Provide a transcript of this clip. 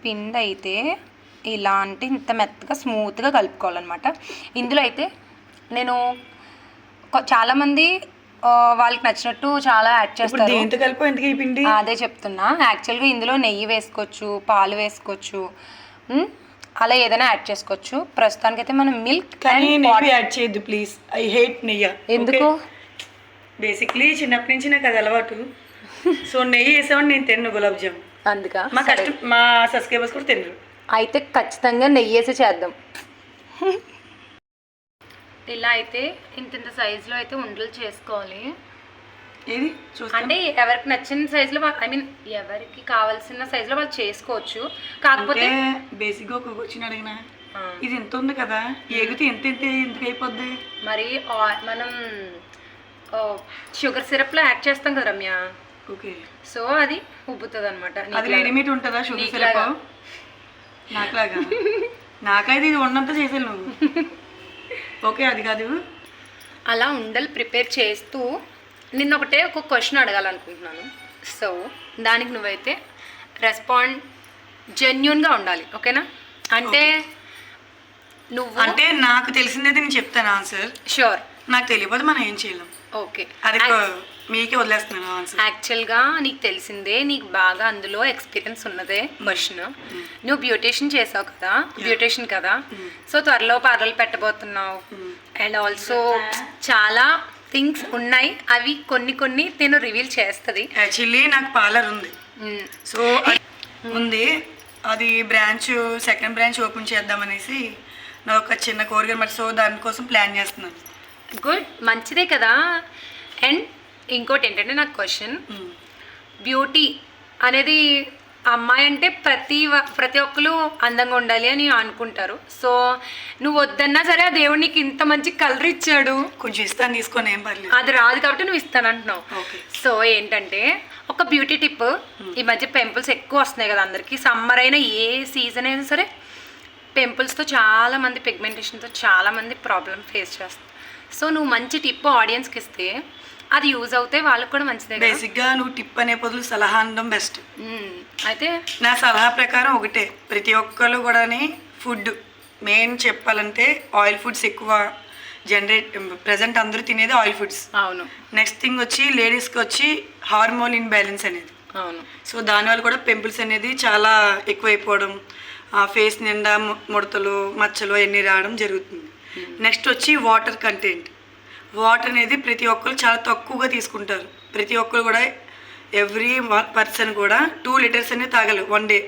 పిండి అయితే ఇలాంటి ఇంత మెత్తగా స్మూత్గా కలుపుకోవాలన్నమాట. ఇందులో అయితే నేను చాలామంది వాళ్ళకి నచ్చినట్టు చాలా యాడ్ చేస్తారు. అదే చెప్తున్నా. యాక్చువల్గా ఇందులో నెయ్యి వేసుకోవచ్చు, పాలు వేసుకోవచ్చు, అలా ఏదైనా యాడ్ చేసుకోవచ్చు. ప్రస్తుతానికైతే మనం మిల్క్ యాడ్ చేయొద్దు ప్లీజ్. ఐ హేట్ నెయ్యి. ఎందుకు? బేసిక్లీ చిన్నప్పటి నుంచి నాకు అది అలవాటు. సో నెయ్యి వేసామని నేను తిన్ను గులాబ్ జామ్. అందుక మా సబ్స్క్రైబర్స్ కూడా తినరు. అయితే ఖచ్చితంగా నెయ్యి వేసి చేద్దాం. ఇలా అయితే ఇంత సైజులో అయితే ఉండలు చేసుకోవాలి. ఏది అంటే ఎవరికి నచ్చిన సైజులో, ఐ మీన్ ఎవరికి కావాల్సిన సైజులో వాళ్ళు చేసుకోవచ్చు. కాకపోతే బేసిక్గా ఒక క్వశ్చన్ అడిగినా, ఇది ఎంత ఉంది కదా, ఎగితే ఎంత ఎందుకు అయిపోద్ది? మరి మనం షుగర్ సిరప్లో యాడ్ చేస్తాం కదా రమ్య. ఓకే. సో అది ఉబ్బుతుంది అనమాట. అది రెడీమేడ్ ఉంటుందా షుగర్ సిరప్? నాకైతే ఇది ఉన్నంత చేసాను నువ్వు. ఓకే, అది కాదు. అలా ఉండలు ప్రిపేర్ చేస్తూ నిన్న ఒక క్వశ్చన్ అడగాలనుకుంటున్నాను. సో దానికి నువ్వైతే రెస్పాండ్ జెన్యూన్గా ఉండాలి, ఓకేనా? అంటే నువ్వు అంటే నాకు తెలిసిందైతే నేను చెప్తాను ఆన్సర్. షూర్. నాకు తెలియదు, మనం ఏం చేయలేం. ఓకే, అది మీకే వదిలేస్తున్నాను ఆన్సర్. యాక్చువల్గా నీకు తెలిసిందే, నీకు బాగా అందులో ఎక్స్పీరియన్స్ ఉన్నదే క్వశ్చన్. నువ్వు బ్యూటీషియన్ చేసావు కదా, బ్యూటీషియన్ కదా, సో త్వరలో పార్లర్లు పెట్టబోతున్నావు. అండ్ ఆల్సో చాలా థింగ్స్ ఉన్నాయి, అవి కొన్ని నేను రివీల్ చేస్తుంది. యాక్చువల్లీ నాకు పార్లర్ ఉంది. సో ఉంది, అది సెకండ్ బ్రాంచ్ ఓపెన్ చేద్దామనేసి నాకు ఒక చిన్న కోరిక అన్నమాట. సో దానికోసం ప్లాన్ చేస్తున్నాను. గుడ్, మంచిదే కదా. అండ్ ఇంకోటి ఏంటంటే నాకు క్వశ్చన్, బ్యూటీ అనేది అమ్మాయి అంటే ప్రతి ఒక్కరు అందంగా ఉండాలి అని అనుకుంటారు. సో నువ్వు వద్దన్నా సరే ఆ దేవుడు నీకు ఇంత మంచి కలర్ ఇచ్చాడు, కొంచెం ఇస్తాను, తీసుకొని ఏం పర్లేదు. అది రాదు కాబట్టి నువ్వు ఇస్తానంటున్నావు. సో ఏంటంటే ఒక బ్యూటీ టిప్, ఈ మధ్య పింపుల్స్ ఎక్కువ వస్తున్నాయి కదా అందరికీ. సమ్మర్ అయినా ఏ సీజన్ అయినా సరే పింపుల్స్తో చాలామంది, పిగ్మెంటేషన్తో చాలామంది ప్రాబ్లం ఫేస్ చేస్తారు. సో నువ్వు మంచి టిప్ ఆడియన్స్కి ఇస్తే అది యూజ్ అవుతే వాళ్ళకి కూడా మంచిదే. బేసిక్గా నువ్వు టిప్ అనే బదులు సలహా అనడం బెస్ట్. అయితే నా సలహా ప్రకారం ఒకటే, ప్రతి ఒక్కరు కూడా ఫుడ్ మెయిన్ చెప్పాలంటే ఆయిల్ ఫుడ్స్ ఎక్కువ ప్రజెంట్ అందరూ తినేది ఆయిల్ ఫుడ్స్. అవును. నెక్స్ట్ థింగ్ వచ్చి లేడీస్కి వచ్చి హార్మోన్ ఇన్బ్యాలెన్స్ అనేది. అవును. సో దానివల్ల కూడా పింపుల్స్ అనేది చాలా ఎక్కువైపోవడం, ఫేస్ నిండా ముడతలు, మచ్చలు అన్నీ రావడం జరుగుతుంది. నెక్స్ట్ వచ్చి వాటర్ కంటెంట్. వాటర్ అనేది ప్రతి ఒక్కరు చాలా తక్కువగా తీసుకుంటారు. ప్రతి ఒక్కరు కూడా ఎవ్రీ పర్సన్ కూడా 2 లీటర్స్ అనేది తాగాలి 1 డే.